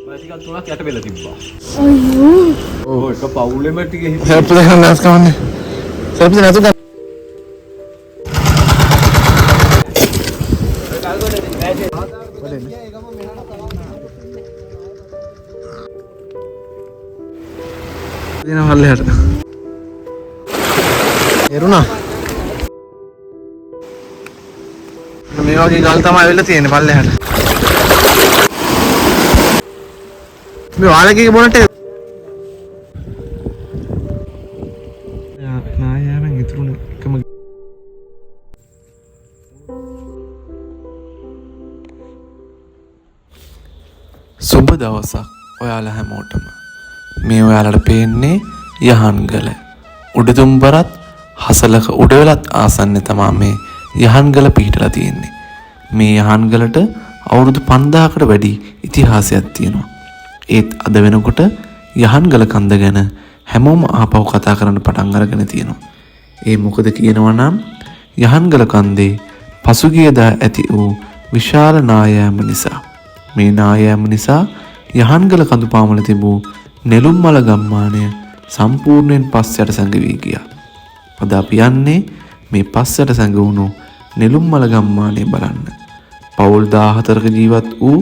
ටිකක් තුනක් යට වෙලා තිබ්බා. අයියෝ. ඔය එක පවුලෙම ටික හිටියේ. සර්ප දෙකක් නැස් කවන්නේ. සර්ප දෙක නැතු ගන්න. දින වල්ලයට. එරුණා. මේ වගේ ගල් තමයි වෙලා තියෙන්නේ පල්ලෙහාට. මේ වාලකේ බොනට නායයන් ඉතුරුනේ එකම සුබ දවසක් ඔයාලා හැමෝටම. මේ ඔයාලට පේන්නේ යහන්ගල. උඩුදුම්බරත් හසලක උඩවෙලත් ආසන්න තමා මේ යහන්ගල පිහිටලා තියෙන්නේ. මේ යහන්ගලට අවුරුදු 5000කට වැඩි ඉතිහාසයක් තියෙනවා. ඒත් අද වෙනකොට යහන්ගල කන්ද ගැන හැමෝම ආපහු කතා කරන්න පටන් අරගෙන තියෙනවා. ඒ මොකද කියනවා නම් යහන්ගල කන්දේ පසුගියදා ඇති වූ විශාල නායෑම නිසා. මේ නායෑම නිසා යහන්ගල කඳු පාමුල තිබූ නෙළුම්මල ගම්මානය සම්පූර්ණයෙන් පස්සට සැඟවී ගියා. අද අපි යන්නේ මේ පස්සට සැඟවුණු නෙළුම්මල ගම්මානය බලන්න. පවුල් 14ක ජීවත් වූ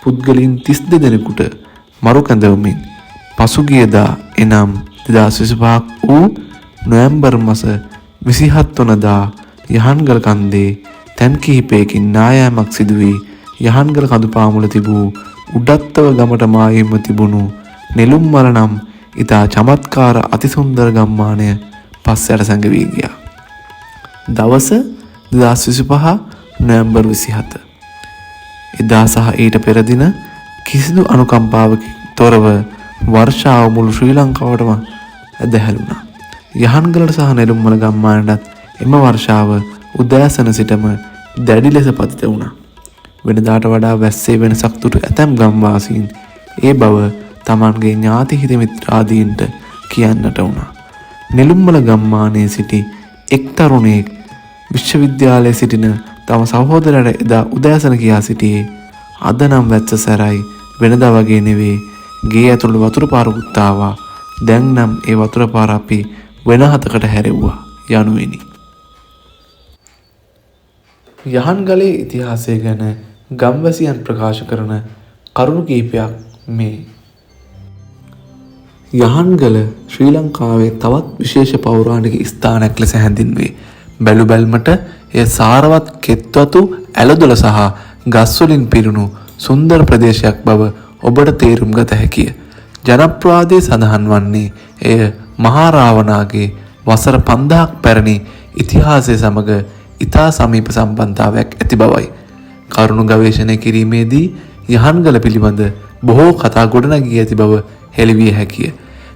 පුද්ගලයන් 32 දෙනෙකුට මරු කැඳවමින් පසුගියදා එනම් 2025 වූ නොවැම්බර් මාස 27 වනදා යහන්ගල කන්දේ තැන් කිහිපයකින් නායෑමක් සිදු වී යහන්ගල කඳු පාමුල තිබූ උඩත්තව ගමට මායිම තිබුණු නෙළුම්මල නම් ඉතා චමත්කාර අතිසුන්දර ගම්මානය පස්සට සැඟවී ගියා. දවස 2025 නොවැම්බර් 27. එදා සහ ඊට පෙර දින කිසිදු අනුකම්පාවකින් තොරව වර්ෂාව මුළු ශ්‍රී ලංකාවටම ඇදහැළුණා. යහන්ගලට සහ නෙළුම්මල ගම්මානටත් එම වර්ෂාව උදෑසන සිටම දැඩි ලෙස පතිත වුණා. වෙනදාට වඩා වැස්සේ වෙනසක් දුටු ඇතැම් ගම්වාසීන් ඒ බව තමන්ගේ ඥාති හිත මිත්‍රාදීන්ට කියන්නට වුණා. නෙළුම්මල ගම්මානයේ සිටි එක් තරුණයෙක් විශ්වවිද්‍යාලයේ සිටින තම සහෝදරයාට එදා උදෑසන කියා සිටියේ අද නම් වැස්ස සැරයි වෙනදා වගේ නෙවෙයි. ගේ ඇතුළට වතුර පාරකුත් ආවා. දැන් නම් ඒ වතුර පාර අපි වෙන හතකට හැරෙව්වා යනුවෙනි. යහන්ගලේ ඉතිහාසය ගැන ගම්වැසියන් ප්‍රකාශ කරන කරුණු කිහිපයක් මේ. යහන්ගල ශ්‍රී ලංකාවේ තවත් විශේෂ පෞරාණික ස්ථානයක් ලෙස හැඳින්වේ. බැලු බැල්මට එය සාරවත් කෙත්වතු ඇලදොල සහ ගස්වලින් පිරුණු සුන්දර ප්‍රදේශයක් බව ඔබට තේරුම් ගත හැකිය. ජනප්‍රවාදයේ සඳහන් වන්නේ එය මහා රාවණාගේ වසර 5000ක් පැරණි ඉතිහාසය සමග ඉතා සමීප සම්බන්ධතාවයක් ඇති බවයි. කරුණු ගවේෂණය කිරීමේදී යහන්ගල පිළිබඳ බොහෝ කතා ගොඩනගී ඇති බව හෙළිවිය හැකිය.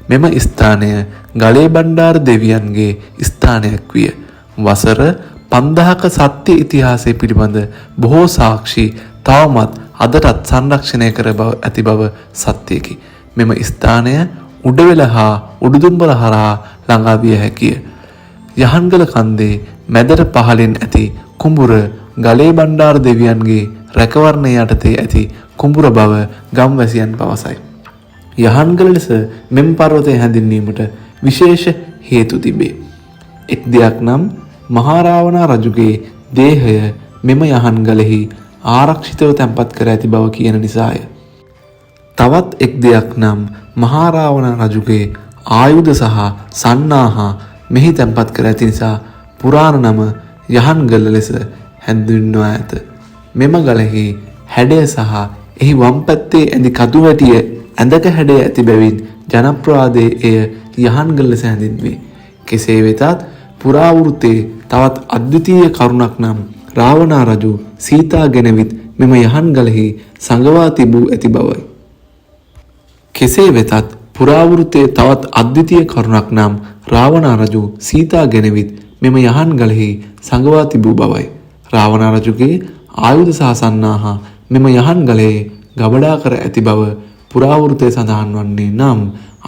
මෙම ස්ථානය ගලේ බණ්ඩාර දෙවියන්ගේ ස්ථානයක් විය. වසර 5000ක සත්‍ය ඉතිහාසය පිළිබඳ බොහෝ සාක්ෂි තවමත් අදටත් සංරක්ෂණය කර බව ඇති බව සත්‍යයකි. මෙම ස්ථානය උඩවෙල හා උඩුදුම්බර හරහා ළඟා විය හැකිය. යහන්ගල කන්දේ මැදට පහළින් ඇති කුඹුර ගලේ බණ්ඩාර දෙවියන්ගේ රැකවරණය යටතේ ඇති කුඹුර බව ගම්වැසියන් පවසයි. යහන්ගල ලෙස මෙම පර්වතය හැඳින්වීමට විශේෂ හේතු තිබේ. එක් දෙයක් නම් මහා රාවණා රජුගේ දේහය මෙම යහන්ගලෙහි ආරක්ෂිතව තැන්පත් කර ඇති බව කියන නිසාය. තවත් එක් දෙයක් නම් මහා රාවණා රජුගේ ආයුධ සහ සන්නාහා මෙහි තැන්පත් කර ඇති නිසා පුරාණ නම යහන්ගල ලෙස හැඳින්වුවා ඇත. මෙම ගලෙහි හැඩය සහ එහි වම් පැත්තේ ඇඳි කතු වැටිය ඇඳක හැඩය ඇති බැවින් ජනප්‍රවාදයේ එය යහන්ගල ලෙස හැඳින්වේ. කෙසේ වෙතත් පුරාවෘත්තේ තවත් අද්විතීය කරුණක් නම් රාවණා රජු සීතා ගෙනවිත් මෙම යහන්ගලෙහි සඟවා තිබූ ඇති බවයි. කෙසේ වෙතත් පුරාවෘත්තේ තවත් අද්විතීය කරුණක් නම් රාවණා රජු සීතා ගෙනවිත් මෙම යහන්ගලෙහි සඟවා තිබූ බවයි. රාවණා රජුගේ ආයුධ සහ සන්නාහා මෙම යහන්ගලයේ ගබඩා කර ඇති බව පුරාවෘත්තේ සඳහන් වන්නේ නම්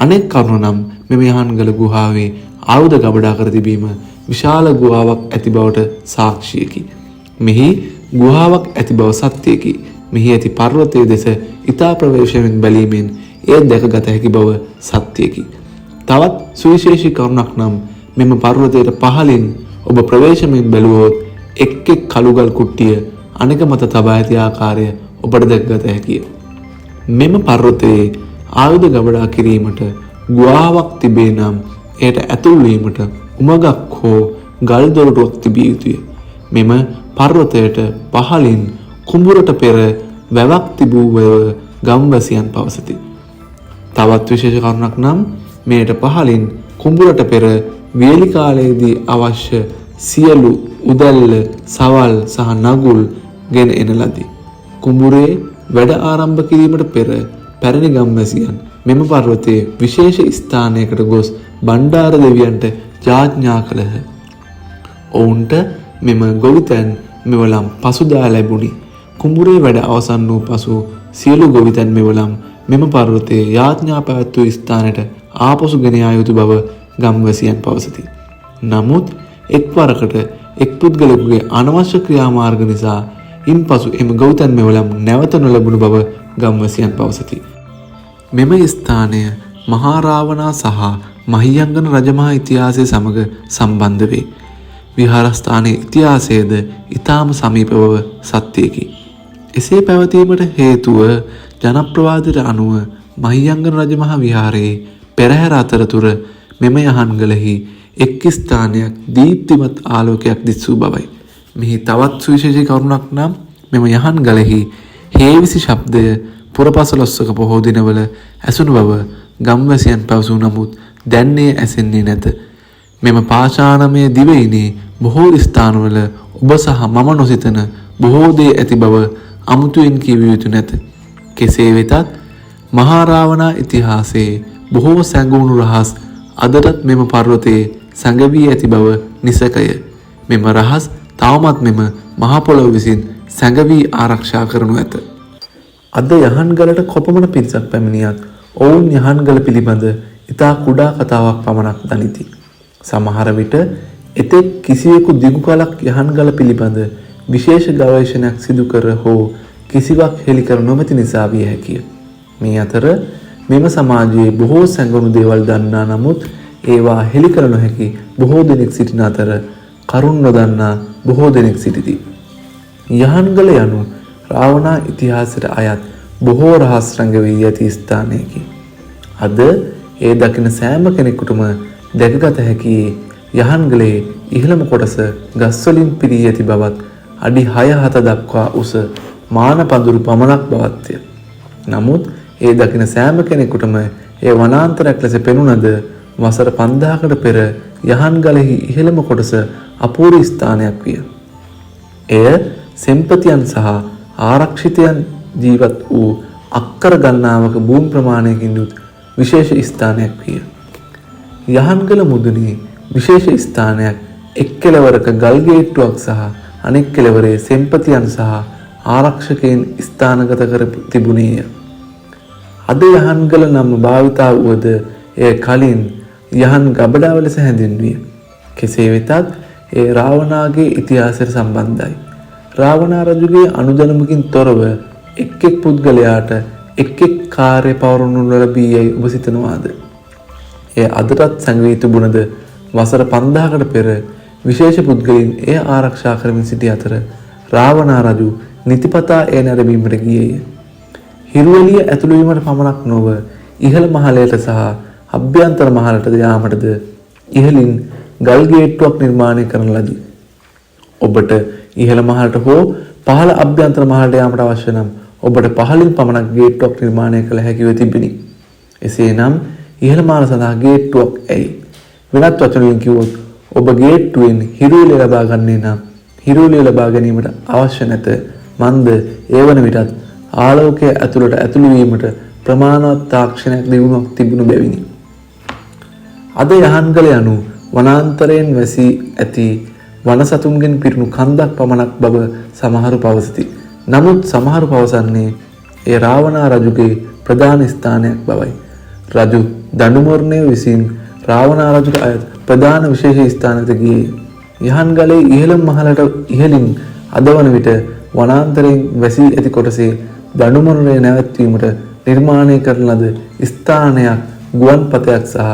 අනෙක් කරුණ නම් මෙම යහන්ගල ගුහාවේ ආයුධ ගබඩා කර තිබීම විශාල ගුහාවක් ඇති බවට සාක්ෂියකි. මෙහි ගුහාවක් ඇති බව සත්‍යයකි. මෙහි ඇති පර්වතයේ දෙස ඉතා ප්‍රවේශයෙන් බැලීමෙන් එය දැකගත හැකි බව සත්‍යයකි. තවත් සුවිශේෂී කරුණක් නම් මෙම පර්වතයට පහළින් ඔබ ප්‍රවේශයෙන් බැලුවොත් එක් එක් කළුගල් කුට්ටිය අනෙක මත තබා ඇති ආකාරය ඔබට දැකගත හැකිය. මෙම පර්වතයේ ආයුධ ගබඩා කිරීමට ගුහාවක් තිබේ නම් එයට ඇතුල් වීමට උමගක් හෝ ගල් දොරටුවක් තිබිය යුතුය. මෙම පර්වතයට පහළින් කුඹුරට පෙර වැවක් තිබූ බව ගම්වැසියන් පවසති. තවත් විශේෂ කරුණක් නම් මෙයට පහළින් කුඹුරට පෙර වේලි කාලයේදී අවශ්‍ය සියලු උදැල්ල, සවල් සහ නගුල් ගෙන එන ලදී. කුඹුරේ වැඩ ආරම්භ කිරීමට පෙර පැරණි ගම්වැසියන් මෙම පර්වතයේ විශේෂ ස්ථානයකට ගොස් බණ්ඩාර දෙවියන්ට යාඥා කළහ. ඔවුන්ට මෙම ගොවිතැන් මෙවලම් පසුදා ලැබුණි. කුඹුරේ වැඩ අවසන් වූ පසු සියලු ගොවිතැන් මෙවලම් මෙම පර්වතයේ යාඥා පැවැත්වූ ස්ථානයට ආපසු ගෙන යා යුතු බව ගම්වැසියන් පවසති. නමුත් එක්වරකට එක් පුද්ගලයෙකුගේ අනවශ්‍ය ක්‍රියාමාර්ග නිසා ඉන්පසු එම ගොවිතැන් මෙවලම් නැවත නොලැබුණු බව ගම්වැසියන් පවසති. මෙම ස්ථානය මහා රාවණා සහ මහියංගන රජමහා ඉතිහාසය සමග සම්බන්ධ වේ. විහාරස්ථානයේ ඉතිහාසයේද ඊටාම සමීප බව සත්‍යයකි. එසේ පැවතීමට හේතුව ජනප්‍රවාදයට අනුව මහියංගන රජමහා විහාරයේ පෙරහැර අතරතුර මෙම යහන්ගලෙහි එක් ස්ථානයක් දීප්තිමත් ආලෝකයක් දිස්වූ බවයි. මෙහි තවත් සුවිශේෂී කරුණක් නම් මෙම යහන්ගලෙහි හේවිසි ශබ්දය පුරපසළොස්වක පොහෝ දිනවල ඇසුණු බව ගම්වැසියන් පැවසූ නමුත් දැන්නේ ඇසෙන්නේ නැත. මෙම පාෂාණමය දිවයිනේ බොහෝ ස්ථානවල ඔබ සහ මම නොසිතන බොහෝ දේ ඇති බව අමුතුවෙන් කියවිය යුතු නැත. කෙසේ වෙතත් මහා රාවණා ඉතිහාසයේ බොහෝ සැඟවුණු රහස් අදටත් මෙම පර්වතයේ සැඟවී ඇති බව නිසකය. මෙම රහස් තවමත් මෙම මහ පොළොව විසින් සැඟවී ආරක්ෂා කරනු ඇත. අද යහන්ගලට කොපමණ පිරිසක් පැමිණියත් ඔවුන් යහන්ගල පිළිබඳ ඉතා කුඩා කතාවක් පමණක් දනිති. සමහර විට එතෙක් කිසිවෙකු දිගු කලක් යහන්ගල පිළිබඳ විශේෂ ගවේෂණයක් සිදු කර හෝ කිසිවක් හෙළි කර නොමැති නිසා විය හැකිය. මේ අතර මෙම සමාජයේ බොහෝ සැඟවුණු දේවල් දන්නා නමුත් ඒවා හෙළි කර නොහැකි බොහෝ දෙනෙක් සිටින අතර කරුණ නොදන්නා බොහෝ දෙනෙක් සිටිති. යහන්ගල යනු රාවණා ඉතිහාසයට අයත් බොහෝ රහස් රැඟවී ඇති ස්ථානයකි. අද ඒ දකින සෑම කෙනෙකුටම දැකගත හැකි යහන්ගලේ ඉහළම කොටස ගස්වලින් පිරී ඇති බවත් අඩි 6-7 දක්වා උස මාන පඳුරු පමණක් බවත්ය. නමුත් ඒ දකින සෑම කෙනෙකුටම ඒ වනාන්තරයක් ලෙස පෙනුනද වසර 5000කට පෙර යහන්ගලෙහි ඉහළම කොටස අපූර්ව ස්ථානයක් විය. එය සෙම්පතියන් සහ ආරක්ෂිතයන් ජීවත් වූ අක්කර ගණනාවක භූමි ප්‍රමාණයකින් යුත් විශේෂ ස්ථානයක් විය. යහන්ගල මුදුනේ විශේෂ ස්ථානයක් එක් කෙළවරක ගල් ගේට්ටුවක් සහ අනෙක් කෙළවරේ සෙම්පතියන් සහ ආරක්ෂකයන් ස්ථානගත කර තිබුණේය. අද යහන්ගල නම් භාවිතා වුවද එය කලින් යහන් ගබඩාව ලෙස හැඳින්විය. කෙසේ වෙතත් ඒ රාවණාගේ ඉතිහාසයට සම්බන්ධයි. රාවණා රජුගේ අනුදැනුමකින් තොරව එක් එක් පුද්ගලයාට එක් එක් කාර්ය පවරනු ලැබී යයි ඔබ සිතනවාද? එය අදටත් සැඟවී තිබුණද වසර 5000කට පෙර විශේෂ පුද්ගලයන් එය ආරක්ෂා කරමින් සිටි අතර රාවණා රජු නිතිපතා එය නැරඹීමට ගියේය. හිරුවලිය ඇතුළු වීමට පමණක් නොව ඉහළ මහලයට සහ අභ්‍යන්තර මහලට යාමටද ඉහළින් ගල් ගේට්ටුවක් නිර්මාණය කරන ලදී. ඔබට ඉහළ මහලට හෝ පහළ අභ්‍යන්තර මහලට යාමට අවශ්‍ය නම් ඔබට පහළින් පමණක් ගේට්ටුවක් නිර්මාණය කළ හැකිව තිබිණි. එසේනම් ඉහළ මහල සඳහා ගේට්ටුවක් ඇයි? වෙනත් වචනවලින් කිව්වොත් ඔබ ගේට්ටුවෙන් හිරුවලිය ලබා ගන්නේ නම් හිරුවලිය ලබා ගැනීමට අවශ්‍ය නැත. මන්ද ඒ වන විටත් ආලෝකය ඇතුළට ඇතුළු වීමට ප්‍රමාණවත් තාක්ෂණයක් දියුණුවක් තිබුණු බැවිනි. අද යහන්ගල යනු වනාන්තරයෙන් වැසී ඇති වනසතුන්ගෙන් පිරුණු කන්දක් පමණක් බව සමහරු පවසති. නමුත් සමහරු පවසන්නේ ඒ රාවණා රජුගේ ප්‍රධාන ස්ථානයක් බවයි. රජු දඬුමොරණය විසින් රාවණා රජුට අයත් ප්‍රධාන විශේෂ ස්ථානයකට ගියේ. යහන්ගලේ ඉහළම මහලට ඉහළින් අදවන විට වනාන්තරයෙන් වැසී ඇති කොටසේ දඩුමොරණය නැවැත්වීමට නිර්මාණය කරන ලද ස්ථානයක් ගුවන්පතයක් සහ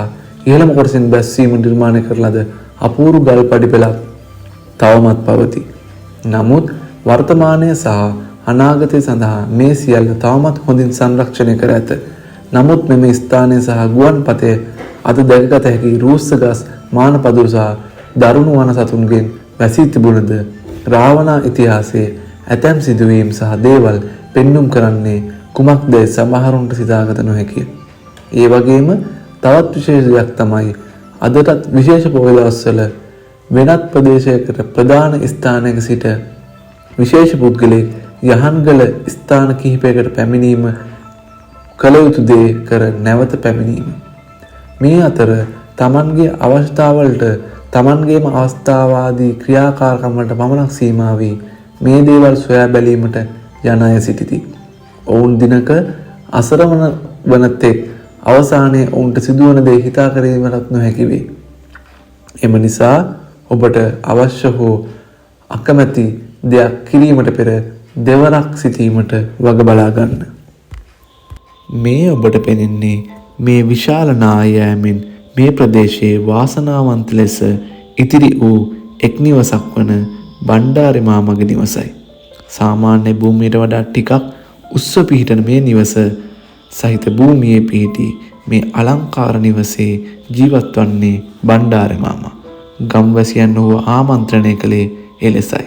ඉහළම කොටසින් බැස්වීමට නිර්මාණය කරන ලද අපූරු ගල් පඩිපෙළක් තවමත් පවතී. නමුත් වර්තමානය සහ අනාගතය සඳහා මේ සියල්ල තවමත් හොඳින් සංරක්ෂණය කර ඇත. නමුත් මෙම ස්ථානය සහ ගුවන්පතය අද දැකගත හැකි රූස්ස ගස් මානපදුරු සහ දරුණු වන සතුන්ගෙන් වැසී තිබුණද රාවණා ඉතිහාසයේ ඇතැම් සිදුවීම් සහ දේවල් පෙන්눔 කරන්නේ කුමක්ද සමහරුන්ට සිතාගත නොහැකිය. ඒ වගේම තවත් විශේෂ දෙයක් තමයි අදටත් විශේෂ පොහොය දවස්වල වෙනත් ප්‍රදේශයකට ප්‍රධාන ස්ථානයක සිට විශේෂ පුද්ගලයෙක් යහන්ගල ස්ථාන කිහිපයකට පැමිණීම කළ යුතු දේ කර නැවත පැමිණීම. මේ අතර තමන්ගේ අවශ්‍යතාවලට තමන්ගේම අවස්ථාවාදී ක්‍රියාකාරකම් වලට පමණක් සීමා වී මේ දේවල් සොයා බැලීමට යන අය සිටිති. ඔවුන් දිනක අසරණ වන තෙක් අවසානයේ ඔවුන්ට සිදුවන දේ හිතා කිරීමටත් නොහැකි වේ. එම නිසා ඔබට අවශ්‍ය හෝ අකමැති දෙයක් කිරීමට පෙර දෙවරක් සිතීමට වග බලා ගන්න. මේ ඔබට පෙනෙන්නේ මේ විශාල නායෑමෙන් මේ ප්‍රදේශයේ වාසනාවන්ත ලෙස ඉතිරි වූ එක් නිවසක් වන බණ්ඩාරි මාමගේ නිවසයි. සාමාන්‍ය භූමියට වඩා ටිකක් උස්ව පිහිටන මේ නිවස සහිත භූමියේ පිහිටි මේ අලංකාර නිවසේ ජීවත් වන්නේ බණ්ඩාරි මාමා. ගම්වැසියන් ඔහුව ආමන්ත්‍රණය කළේ එලෙසයි.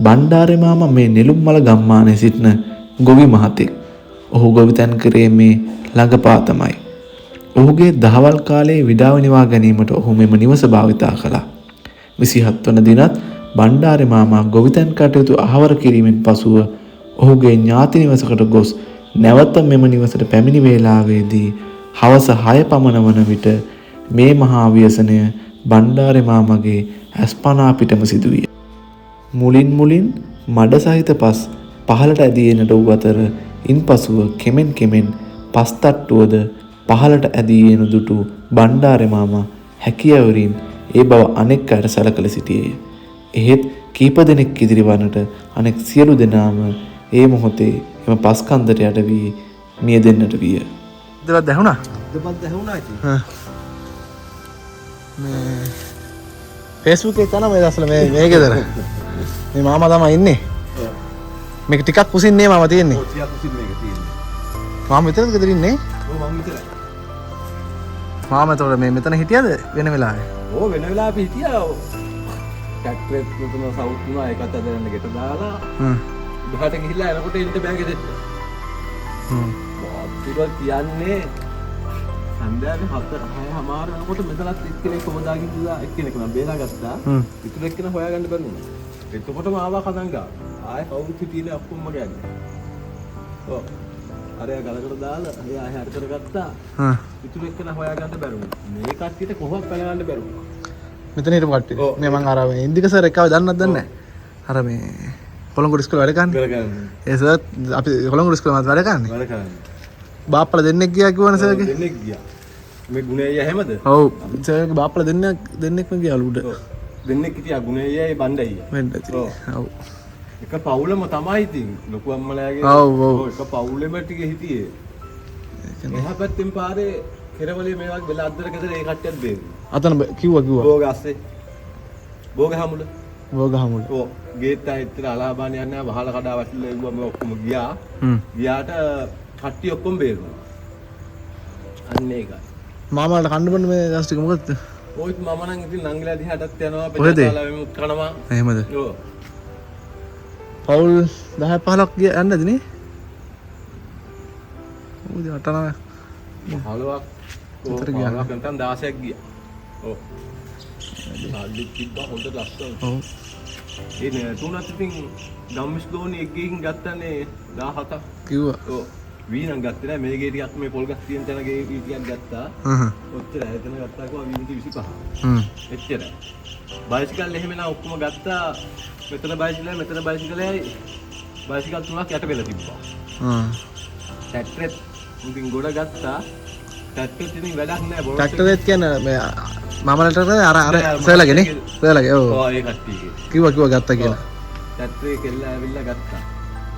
බණ්ඩාරි මාමා මේ නෙළුම්මල ගම්මානයේ සිටින ගොවි මහතෙක්. ඔහු ගොවිතැන් කරේ මේ ළඟපා තමයි. ඔහුගේ දහවල් කාලයේ විඩාව නිවා ගැනීමට ඔහු මෙම නිවස භාවිතා කළා. 27 වන දිනත් බණ්ඩාරි මාමා ගොවිතැන් කටයුතු අහවර කිරීමෙන් පසුව ඔහුගේ ඥාති නිවසකට ගොස් නැවත මෙම නිවසට පැමිණි වේලාවේදී හවස 6 පමණ වන විට මේ මහා ව්‍යසනය බණ්ඩාරි මාමගේ ඇස්පනා පිටම සිදුවිය. මුලින් මඩ සහිත පස් පහළට ඇදී එනට වූ අතර ඉන්පසුව කෙමෙන් පස් තට්ටුවද පහළට ඇදී එන දුටු බණ්ඩාරි මාමා හැකියවරින් ඒ බව අනෙක් අයට සැලකල සිටියේය. එහෙත් කීප දෙනෙක් ඉදිරිවන්නට අනෙක් සියලු දෙනාම ඒ මොහොතේ එම පස් කන්දට යට වී මිය දෙන්නට විය. දෙවත් දැහුණා? දෙපත් දැහුණා ඉතින්. මේ Facebook එකේ තමයි දැස්ල මේ ගෙදර. මේ මාමා තමයි ඉන්නේ. මේක ටිකක් කුසින්නේ මාමා තියෙන්නේ. ඔව් ටිකක් කුසින් මේක තියෙන්නේ. මාමා මෙතනද ගෙදර ඉන්නේ? ඔව් මම විතරයි. මාමා එතකොට මේ මෙතන හිටියද වෙන වෙලාවේ? ඔව් වෙන වෙලාවෙ හිටියා. ටැක්ටර් තුන සවුත් තුනා ඒකත් අදරන්න ගෙට දාලා උඩහට ගිහිල්ලා එනකොට එන්න බෑ ගෙදෙට. ඊට කියන්නේ හන්දෑවේ 4:00 වෙනකොට මෙතනත් එක්කෙනෙක් කොමදාගෙන ගියා එක්කෙනෙක් මම බේරා ගත්තා. ඉතුරු එක්කෙනා හොයාගන්න බැරි වුණා. එතකොටම ආවා කතන් ගා. ආයෙ කවුරුත් හිටියේ ඔක්කොම ගෑන්නේ. ඔව්. අරයා ගලකට දාලා එයා ආයෙ හරි කරගත්තා. ඉතුරු එක්කෙනා හොයාගන්න බැරි වුණා. මේ කට්ටියට කොහොමද පැනගන්න බැරි වුණා. මෙතන හිටපු කට්ටිය. මේ මං අර මේ ඉන්දික සර් එක්කව දන්නවද දන්නේ නැහැ. අර මේ කොළඹ ඉස්කෝලේ වැඩ කරන්නේ. ඒ සර් අපි කොළඹ ඉස්කෝලේ මාත් වැඩ කරන්නේ. වැඩ කරන්නේ. බාප්පලා දෙන්නෙක් ගියා කිව්වනේ සර්ගේ. දෙන්නෙක් ගියා. මේ ගුණේය හැමද? ඔව්. සර්ගේ බාප්පලා දෙන්නෙක්ම ගියාලු උඩ. දෙන්නෙක් හිටියා ගුණේයයි බණ්ඩයි. වෙන්න ඇති. ඔව්. එක පවුලම තමයි ඉතින් ලොකු අම්මලාගේ. ඔව්. එක පවුලෙම ටික හිටියේ. එහා පැත්තෙන් පාරේ කෙරවලේ මේ වගේ වෙලා අද්දර ගෙදර ඒ කට්ටියත් බේරුවා. අතන කිව්වා. බෝග අස්සේ. බෝග හැමුල. ඔව්. ගේට් ආයෙත් අලාබාන යන්නේ වහල කඩා වැටිලා ඉවුවා මේ ඔක්කොම ගියා. ගියාට කට්ටිය ඔක්කොම බේරුවා. අන්න ඒකයි. මාමාට කන්න බන්න මේ දවස් ටික මොකද? ඔයත් මම නම් ඉතින් නංගිලා දිහාටත් යනවා පෙට්‍රෝල් වෙමුත් කනවා. එහෙමද? ඔව්. පවුල් 10 15ක් ගියා යන්නද නේ? ඔව් 8 9 15ක් ගියා. නැත්නම් 16ක් ගියා. ඔව්. සල්ලි තිබ්බා හොඳ ලස්සන. ඔව්. ඒ තුනත් ඉතින් ගම්මිස් දෝනි එකකින් ගත්තනේ 17ක් කිව්වා. ඔව්. වීනම් ගත්තේ නැහැ මේ ගේ ටිකක් මේ පොල් ගස් තියෙන තැන ගේ ටිකක් ගත්තා. ඔච්චරයි. එතන ගත්තා කිව්වා වීන්ති 25. එච්චරයි. බයිසිකල් එහෙම නා ඔක්කොම ගත්තා. මෙතන බයිසිකලයි බයිසිකල් තුනක් යට වෙලා තිබ්බා. ටැක්ටරෙත් ඉතින් ගොඩ ගත්තා. ටැක්ටරෙත් ඉතින් වැඩක් නැහැ බොරොත්. ටැක්ටරෙත් කියන්නේ මේ මාමලට අර සර්ලගේ නේ? සර්ලගේ ඔව්. ඔව් ඒ කට්ටියගේ. කිව්වා ගත්තා කියලා. ටැට්‍රේ කෙල්ල ඇවිල්ලා ගත්තා.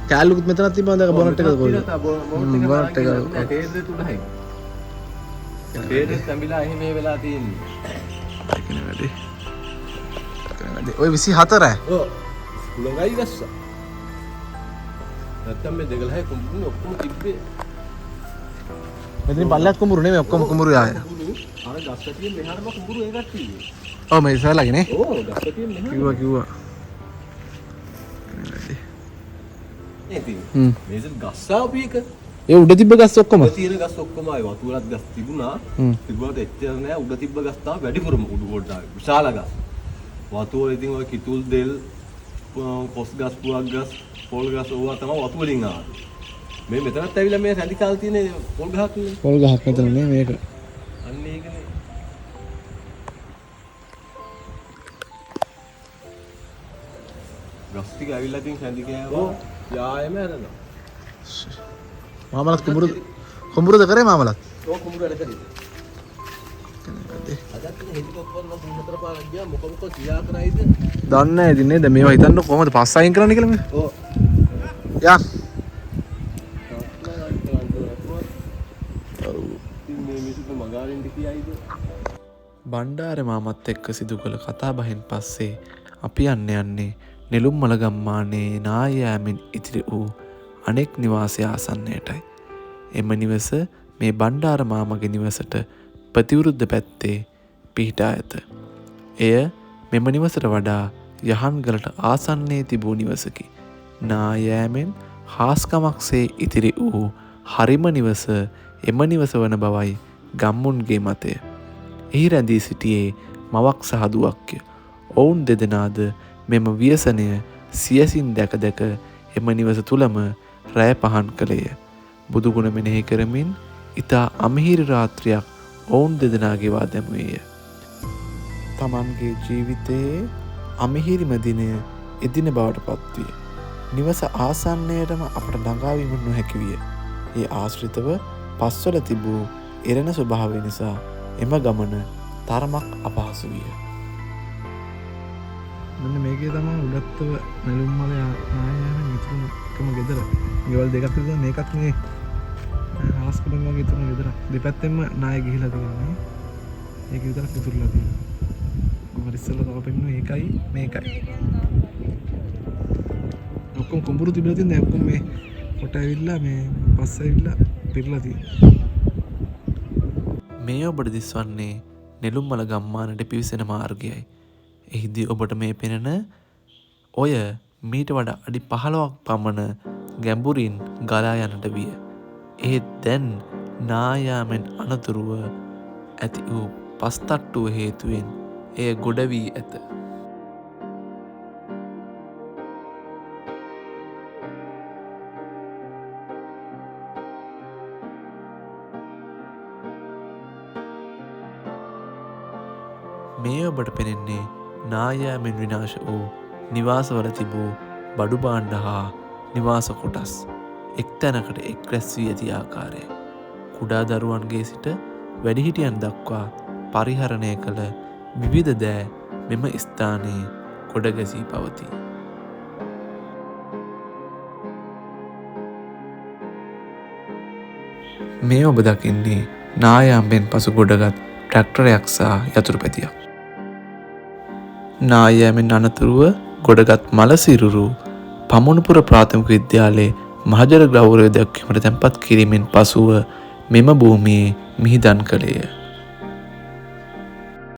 කෑල්ලුත් මෙතනක් තිබ්බම දැන් බොනට් එකද කොහෙද? බොනට් එක තේරෙන්නේ තුනයි. තේරෙන්නේ තැඹිලා එහෙම මේ වෙලා තියෙන්නේ. ඒකනේ වැඩි. ඔය 24 ඔව්. කුලඟයි ගස්සා. නැත්තම් මේ දෙගලහයි කුඹුරු ඔක්කොම තිබ්බේ. මෙතනින් පල්ලයක් කුඹුරු නෙමෙයි ඔක්කොම කුඹුරු ආය. අර ගස්සටියෙන් මෙහාටම කුඹුරු ඒකට තියෙන්නේ. ඔව් මේ ඉස්සරලගේ නේ. ඕ ගස්සටියෙන් මෙහාට. කිව්වා. ඒ මේසෙන් ගස්සා අපීක. ඒ උඩ තිබ්බ ගස් ඔක්කොම. උඩ තියෙන ගස් ඔක්කොම ආයි වතුරත් ගස් තිබුණා. තිබුණාට එච්චර නෑ උඩ තිබ්බ ගස් තමයි වැඩිපුරම උඩු කොට ආවේ. විශාල ගස්. වතුර ඉතින් ඔය කිතුල් දෙල් කොස් ගස් පුවක් ගස් පොල් ගස් ඕවා තමයි වතුර වලින් ආවේ. මේ මෙතනත් ඇවිල්ලා මේ රැලිකාල් තියෙන පොල් ගහක් නේ. පොල් ගහක් මෙතන නේ මේක. අන්න ඒකනේ. ගස් ටික ඇවිල්ලා තින් සැඳි කෑවා. යායම ඇරනවා. මාමලත් කුඹුරුද කරේ මාමලත්? ඔව් කුඹුරු වැඩ කරේ. අදත් හෙලිකොප්ටර් වල 3-4 පාරක් ගියා මොකද කියා කරයිද? දන්නේ නැහැ ඉතින් නේද මේවා හිතන්න කොහොමද පස් අයින් කරන්න කියලා මේ. ඔව්. යා. මේ මිනිස්සු මගාරින්ද කියයිද? බණ්ඩාර මාමත් එක්ක සිදු කළ කතා බහෙන් පස්සේ අපි යන්නේ නෙළුම්මල ගම්මානයේ නායෑමෙන් ඉතිරි වූ අනෙක් නිවාසය ආසන්නයටයි. එම නිවස මේ බණ්ඩාර මාමගේ නිවසට ප්‍රතිවිරුද්ධ පැත්තේ පිහිටා ඇත. එය මෙම නිවසට වඩා යහන්ගලට ආසන්නයේ තිබූ නිවසකි. නායෑමෙන් හාස්කමක්සේ ඉතිරි වූ හරිම නිවස එම නිවස වන බවයි ගම්මුන්ගේ මතය. එහි රැඳී සිටියේ මවක් සහ දුවක්ය. ඔවුන් දෙදෙනාද මෙම ව්‍යසනය සියසින් දැක දැක එම නිවස තුළම රැය පහන් කළේය. බුදුගුණ මෙනෙහි කරමින් ඉතා අමිහිරි රාත්‍රියක් ඔවුන් දෙදෙනා ගෙවා දැමුවේය. තමන්ගේ ජීවිතයේ අමිහිරිම දිනය එදින බවට පත්විය. නිවස ආසන්නයටම අපට ළඟාවීම නොහැකි විය. ඒ ආශ්‍රිතව පස්වල තිබූ එරෙන ස්වභාවය නිසා එම ගමන තරමක් අපහසු විය. මෙන්න මේකේ තමයි උඩත්තව නෙළුම්මල නායෑමෙන් ඉතුරු එකම ගෙදර. ගෙවල් දෙකක් විතර මේකක් මේ හාස්කඩම් වගේ ඉතුරු ගෙදර. දෙපැත්තෙන්ම නාය ගිහිලා තියෙනවා. ඒක විතරක් ඉතුරුලා තියෙනවා. මම ඉස්සෙල්ලා තව පෙන්නු ඒකයි මේකයි. ඔක්කොම කුඹුරු තිබිලා තියෙන දැන් ඔක්කොම මේ කොට ඇවිල්ලා මේ පස්ස ඇවිල්ලා පිරලා තියෙනවා. මේ ඔබට දිස්වන්නේ නෙළුම්මල ගම්මානට පිවිසෙන මාර්ගයයි. එහිදී ඔබට මේ පෙනෙන ඔය මීට වඩා අඩි 15ක් පමණ ගැඹුරින් ගලා යන්නට විය. ඒත් දැන් නායාමෙන් අනතුරුව ඇති වූ පස්තට්ටුව හේතුවෙන් එය ගොඩ වී ඇත. මේ ඔබට පෙනෙන්නේ නායෑමෙන් විනාශ වූ නිවාසවල තිබූ බඩු භාණ්ඩ හා නිවාස කොටස් එක් තැනකට එක් රැස් වී ඇති ආකාරය. කුඩා දරුවන්ගේ සිට වැඩිහිටියන් දක්වා පරිහරණය කළ විවිධ දෑ මෙම ස්ථානයේ ගොඩගැසී පවතී. මේ ඔබ දකින්නේ නායාම්බෙන් පසු ගොඩගත් ට්‍රැක්ටරයක් සහ යතුරුපැදියක්. නායෑමෙන් අනතුරුව ගොඩගත් මලසිරුරු පමුණුපුර ප්‍රාථමික විද්‍යාලයේ මහජන ගෞරවය දැක්වීමට තැන්පත් කිරීමෙන් පසුව මෙම භූමියේ මිහිදන් කළේය.